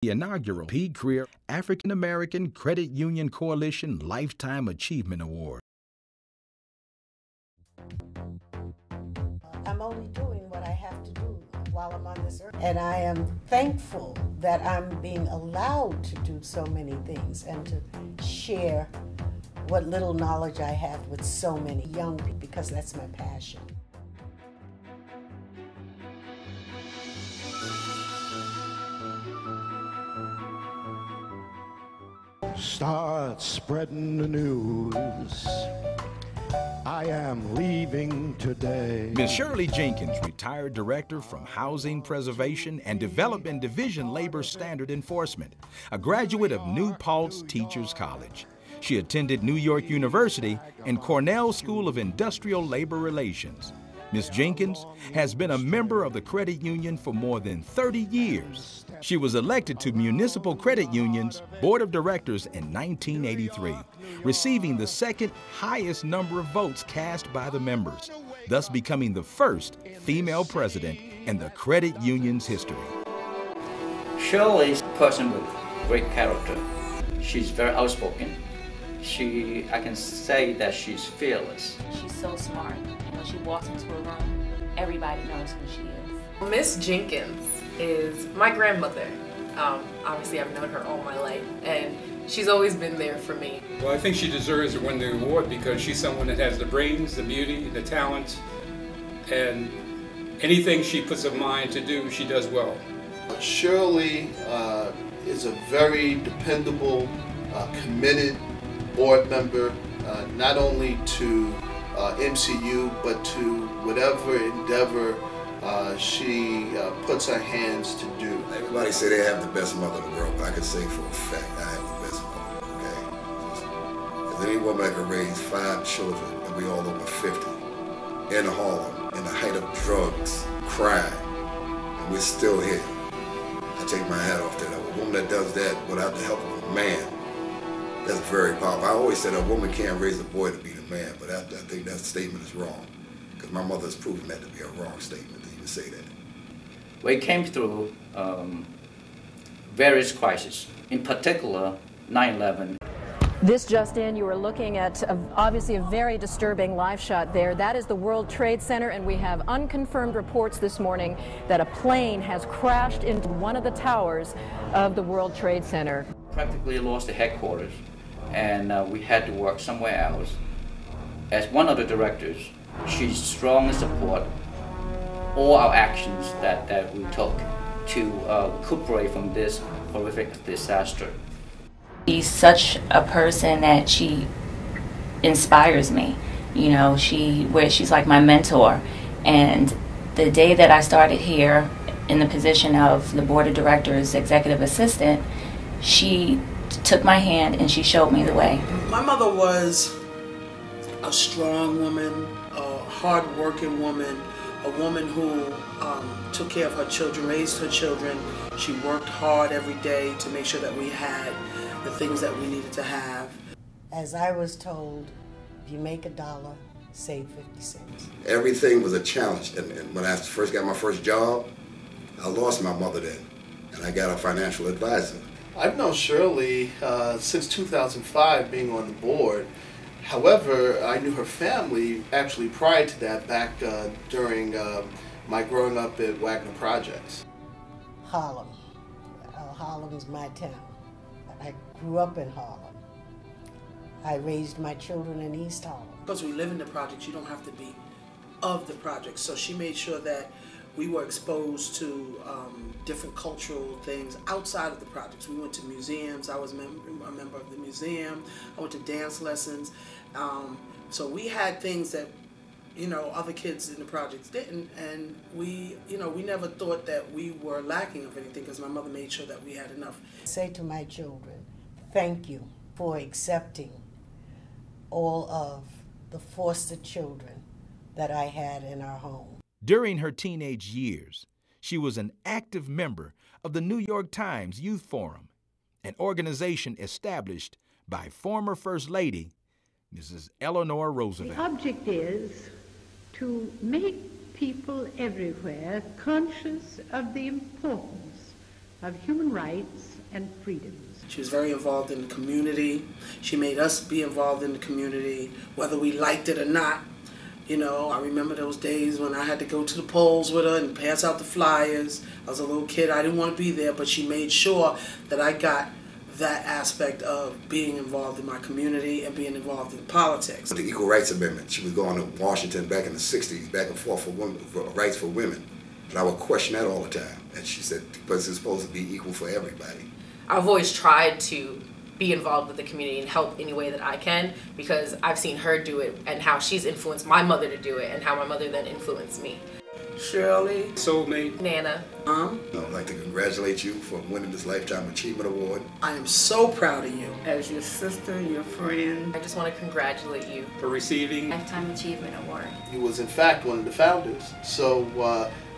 the inaugural Career African American Credit Union Coalition Lifetime Achievement Award. I'm only doing what I have to do while I'm on this earth. And I am thankful that I'm being allowed to do so many things and to share what little knowledge I have with so many young people, because that's my passion. Start spreading the news. I am leaving today. Ms. Shirley Jenkins, retired director from Housing Preservation and Development Division Labor Standard Enforcement, a graduate of New Paltz Teachers College. She attended New York University and Cornell School of Industrial Labor Relations. Ms. Jenkins has been a member of the credit union for more than 30 years. She was elected to Municipal Credit Union's Board of Directors in 1983, receiving the second highest number of votes cast by the members, thus becoming the first female president in the credit union's history. Shirley is a person with great character. She's very outspoken. I can say that she's fearless. She's so smart. When she walks into a room, everybody knows who she is. Miss Jenkins is my grandmother. Obviously, I've known her all my life, and she's always been there for me. Well, I think she deserves to win the award because she's someone that has the brains, the beauty, the talent, and anything she puts her mind to do, she does well. Shirley is a very dependable, committed board member, not only to MCU, but to whatever endeavor she puts her hands to do. Everybody say they have the best mother in the world, but I can say for a fact I have the best mother, okay? Because any woman that can raise 5 children, and we all over 50, in Harlem, in the height of drugs, crime, and we're still here. I take my hat off to that. A woman that does that without the help of a man, that's very powerful. I always said a woman can't raise a boy to be the man, but I think that statement is wrong. Because my mother's proven that to be a wrong statement to even say that. We came through various crises, in particular 9/11. This just in, you are looking at obviously a very disturbing live shot there. That is the World Trade Center, and we have unconfirmed reports this morning that a plane has crashed into one of the towers of the World Trade Center. Practically lost the headquarters, and we had to work somewhere else. As one of the directors, she strongly supported all our actions that we took to recuperate from this horrific disaster. She's such a person that she inspires me. You know, she's like my mentor. And the day that I started here in the position of the board of directors executive assistant, she took my hand and she showed me the way. My mother was a strong woman, a hard-working woman, a woman who took care of her children, raised her children. She worked hard every day to make sure that we had the things that we needed to have. As I was told, if you make $1, save 50 cents. Everything was a challenge, and when I first got my first job, I lost my mother then, and I got a financial advisor. I've known Shirley since 2005, being on the board. However, I knew her family actually prior to that, back during my growing up at Wagner Projects. Harlem. Harlem's my town. I grew up in Harlem. I raised my children in East Harlem. Because we live in the projects, you don't have to be of the projects. So she made sure that we were exposed to different cultural things outside of the projects. We went to museums. I was a member of the museum. I went to dance lessons. So we had things that, you know, other kids in the projects didn't, and we never thought that we were lacking of anything because my mother made sure that we had enough. I say to my children, thank you for accepting all of the foster children that I had in our home. During her teenage years, she was an active member of the New York Times Youth Forum, an organization established by former First Lady, Mrs. Eleanor Roosevelt. The object is to make people everywhere conscious of the importance of human rights and freedoms. She was very involved in the community. She made us be involved in the community, whether we liked it or not. You know, I remember those days when I had to go to the polls with her and pass out the flyers. I was a little kid, I didn't want to be there, but she made sure that I got that aspect of being involved in my community and being involved in politics. The Equal Rights Amendment, she was going to Washington back in the 60s, back and forth for women, for rights for women. And I would question that all the time. And she said, because it's supposed to be equal for everybody. I've always tried to be involved with the community and help any way that I can, because I've seen her do it and how she's influenced my mother to do it and how my mother then influenced me. Shirley. Soulmate. Nana. I'd like to congratulate you for winning this Lifetime Achievement Award. I am so proud of you. As your sister, your friend. I just want to congratulate you for receiving Lifetime Achievement Award. He was in fact one of the founders, so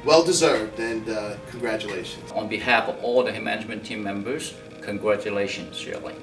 well deserved, and congratulations. On behalf of all the management team members, congratulations, Shirley.